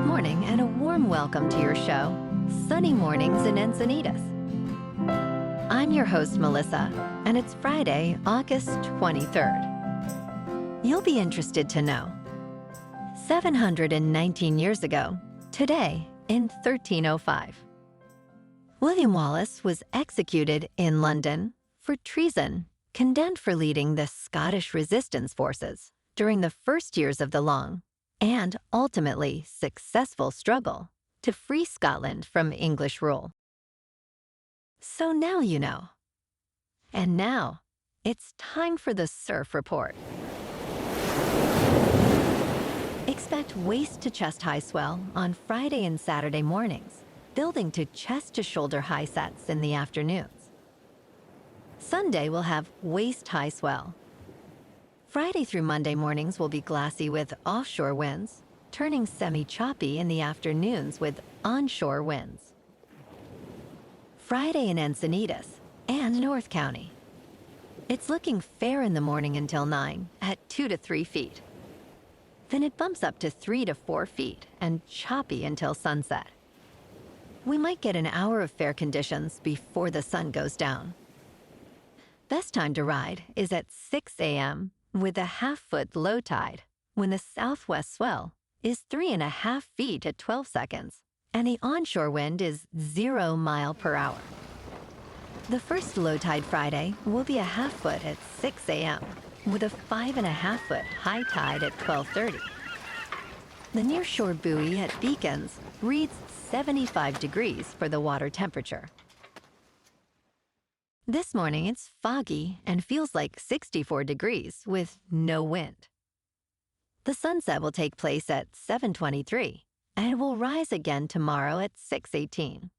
Good morning and a warm welcome to your show, Sunny Mornings in Encinitas. I'm your host, Melissa, and it's Friday, August 23rd. You'll be interested to know, 719 years ago, today in 1305, William Wallace was executed in London for treason, condemned for leading the Scottish resistance forces during the first years of the long and ultimately successful struggle to free Scotland from English rule. So now you know. And now, it's time for the Surf Report. Expect waist-to-chest high swell on Friday and Saturday mornings, building to chest-to-shoulder high sets in the afternoons. Sunday will have waist-high swell. Friday through Monday mornings will be glassy with offshore winds, turning semi-choppy in the afternoons with onshore winds. Friday in Encinitas and North County. It's looking fair in the morning until 9 at 2 to 3 feet. Then it bumps up to 3 to 4 feet and choppy until sunset. We might get an hour of fair conditions before the sun goes down. Best time to ride is at 6 a.m. with a half-foot low tide when the southwest swell is 3.5 feet at 12 seconds and the onshore wind is 0 mile per hour. The first low tide Friday will be a half-foot at 6 a.m. with a 5.5-foot high tide at 12:30. The nearshore buoy at Beacons reads 75 degrees for the water temperature. This morning it's foggy and feels like 64 degrees with no wind. The sunset will take place at 7:23 and it will rise again tomorrow at 6:18.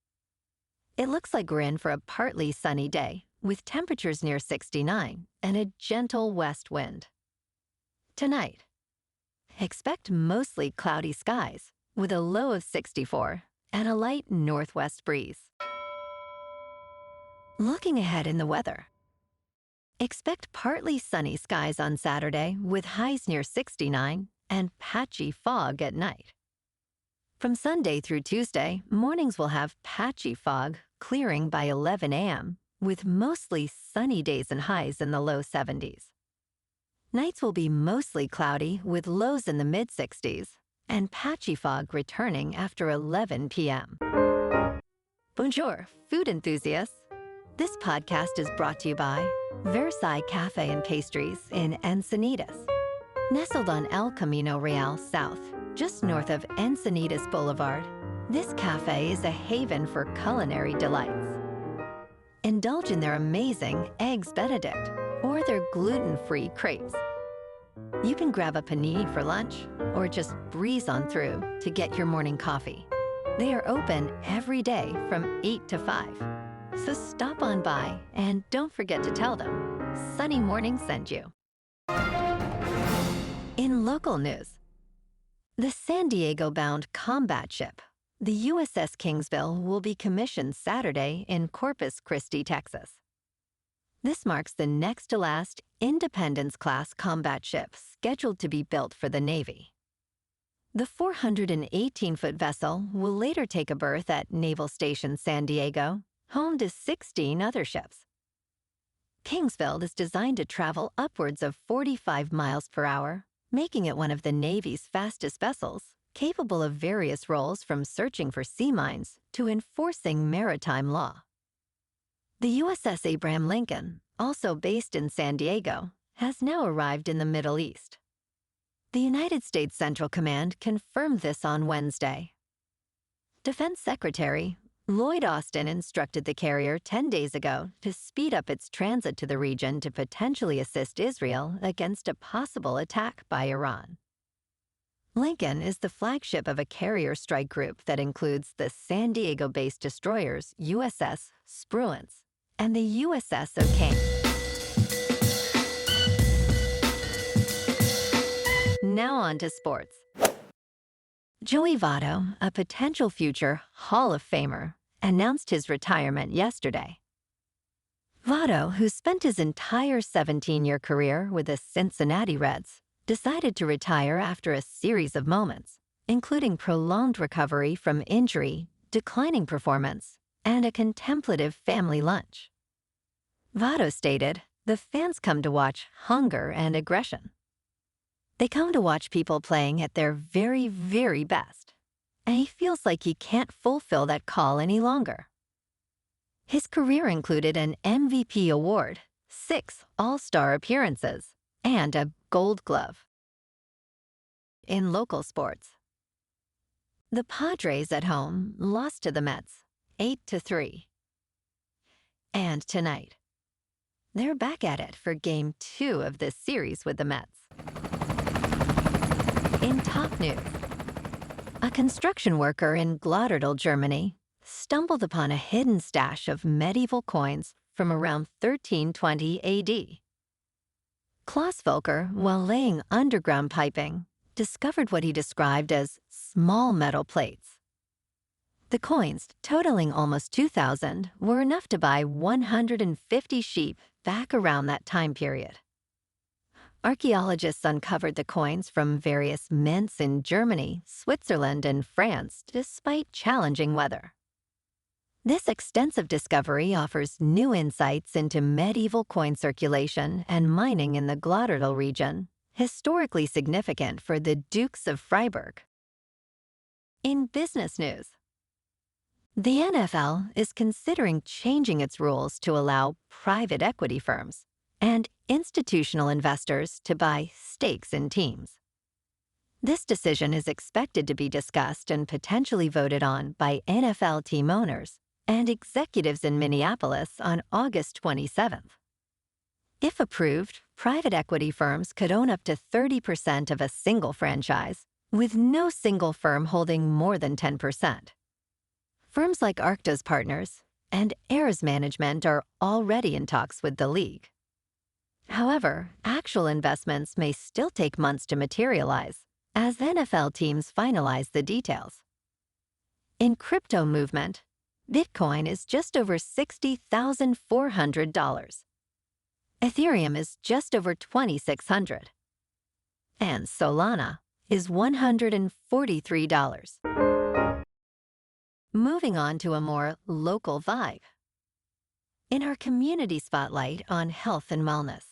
It looks like we're in for a partly sunny day with temperatures near 69 and a gentle west wind. Tonight, expect mostly cloudy skies with a low of 64 and a light northwest breeze. Looking ahead in the weather. Expect partly sunny skies on Saturday with highs near 69 and patchy fog at night. From Sunday through Tuesday, mornings will have patchy fog clearing by 11 a.m. with mostly sunny days and highs in the low 70s. Nights will be mostly cloudy with lows in the mid-60s and patchy fog returning after 11 p.m. Bonjour, food enthusiasts. This podcast is brought to you by Versailles Cafe and Pastries in Encinitas. Nestled on El Camino Real South, just north of Encinitas Boulevard, this cafe is a haven for culinary delights. Indulge in their amazing Eggs Benedict or their gluten-free crepes. You can grab a panini for lunch or just breeze on through to get your morning coffee. They are open every day from 8 to 5. So stop on by and don't forget to tell them Sunny Morning sent you. In local news, the San Diego-bound combat ship, the USS Kingsville, will be commissioned Saturday in Corpus Christi, Texas. This marks the next-to-last Independence-class combat ship scheduled to be built for the Navy. The 418-foot vessel will later take a berth at Naval Station San Diego, home to 16 other ships. Kingsville is designed to travel upwards of 45 miles per hour, making it one of the Navy's fastest vessels, capable of various roles from searching for sea mines to enforcing maritime law. The USS Abraham Lincoln, also based in San Diego, has now arrived in the Middle East. The United States Central Command confirmed this on Wednesday. Defense Secretary Lloyd Austin instructed the carrier 10 days ago to speed up its transit to the region to potentially assist Israel against a possible attack by Iran. Lincoln is the flagship of a carrier strike group that includes the San Diego-based destroyers USS Spruance and the USS O'Kane. Now on to sports. Joey Votto, a potential future Hall of Famer, announced his retirement yesterday. Votto, who spent his entire 17-year career with the Cincinnati Reds, decided to retire after a series of moments, including prolonged recovery from injury, declining performance, and a contemplative family lunch. Votto stated, "The fans come to watch hunger and aggression. They come to watch people playing at their very, very best, and he feels like he can't fulfill that call any longer." His career included an MVP award, 6 All-Star appearances, and a Gold Glove. In local sports, the Padres at home lost to the Mets 8-3. And tonight, they're back at it for Game 2 of this series with the Mets. In top news, a construction worker in Glottertal, Germany, stumbled upon a hidden stash of medieval coins from around 1320 AD. Klaus Volker, while laying underground piping, discovered what he described as small metal plates. The coins, totaling almost 2,000, were enough to buy 150 sheep back around that time period. Archaeologists uncovered the coins from various mints in Germany, Switzerland, and France despite challenging weather. This extensive discovery offers new insights into medieval coin circulation and mining in the Glottertal region, historically significant for the Dukes of Freiburg. In business news, the NFL is considering changing its rules to allow private equity firms and institutional investors to buy stakes in teams. This decision is expected to be discussed and potentially voted on by NFL team owners and executives in Minneapolis on August 27th. If approved, private equity firms could own up to 30% of a single franchise, with no single firm holding more than 10%. Firms like Arctos Partners and Heirs Management are already in talks with the league. However, actual investments may still take months to materialize as NFL teams finalize the details. In crypto movement, Bitcoin is just over $60,400. Ethereum is just over $2,600. And Solana is $143. Moving on to a more local vibe. In our community spotlight on health and wellness,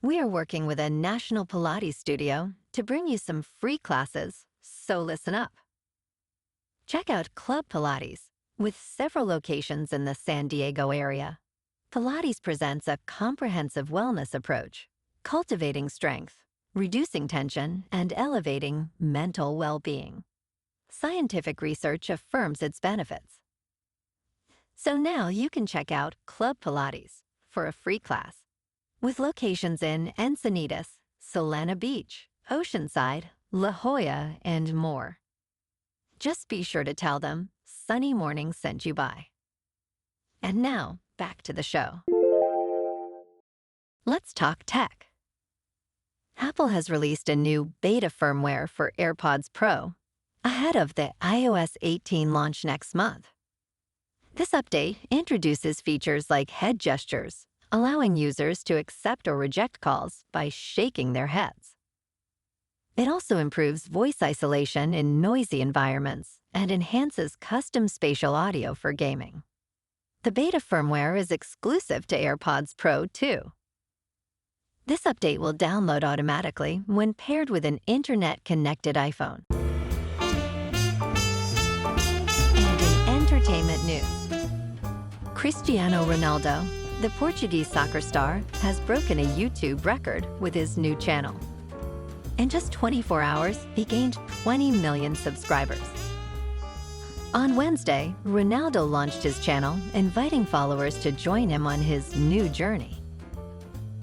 we are working with a national Pilates studio to bring you some free classes, so listen up. Check out Club Pilates, with several locations in the San Diego area. Pilates presents a comprehensive wellness approach, cultivating strength, reducing tension, and elevating mental well-being. Scientific research affirms its benefits. So now you can check out Club Pilates for a free class, with locations in Encinitas, Solana Beach, Oceanside, La Jolla, and more. Just be sure to tell them Sunny Morning sent you by. And now, back to the show. Let's talk tech. Apple has released a new beta firmware for AirPods Pro ahead of the iOS 18 launch next month. This update introduces features like head gestures, allowing users to accept or reject calls by shaking their heads. It also improves voice isolation in noisy environments and enhances custom spatial audio for gaming. The beta firmware is exclusive to AirPods Pro too. This update will download automatically when paired with an internet-connected iPhone. And in entertainment news, Cristiano Ronaldo, the Portuguese soccer star, has broken a YouTube record with his new channel. In just 24 hours, he gained 20 million subscribers. On Wednesday, Ronaldo launched his channel, inviting followers to join him on his new journey.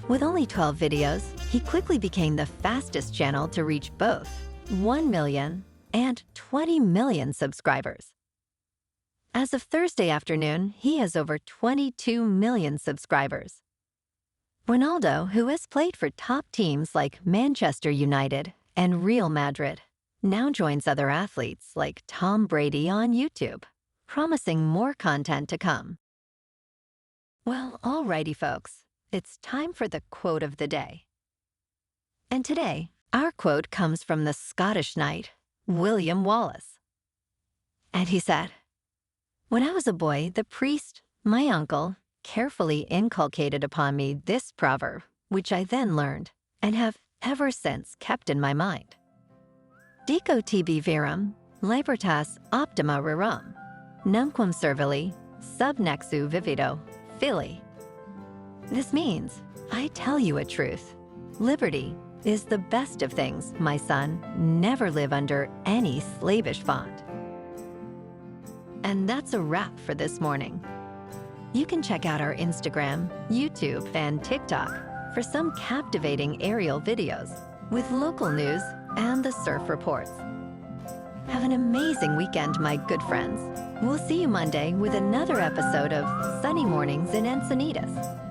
With only 12 videos, he quickly became the fastest channel to reach both 1 million and 20 million subscribers. As of Thursday afternoon, he has over 22 million subscribers. Ronaldo, who has played for top teams like Manchester United and Real Madrid, now joins other athletes like Tom Brady on YouTube, promising more content to come. Well, alrighty, folks, it's time for the quote of the day. And today, our quote comes from the Scottish knight, William Wallace. And he said, "When I was a boy, the priest, my uncle, carefully inculcated upon me this proverb, which I then learned and have ever since kept in my mind. Dico tibi virum, libertas optima rerum, numquam servili, sub nexu vivido, fili." This means, I tell you a truth. Liberty is the best of things, my son. Never live under any slavish bond. And that's a wrap for this morning. You can check out our Instagram, YouTube, and TikTok for some captivating aerial videos with local news and the surf reports. Have an amazing weekend, my good friends. We'll see you Monday with another episode of Sunny Mornings in Encinitas.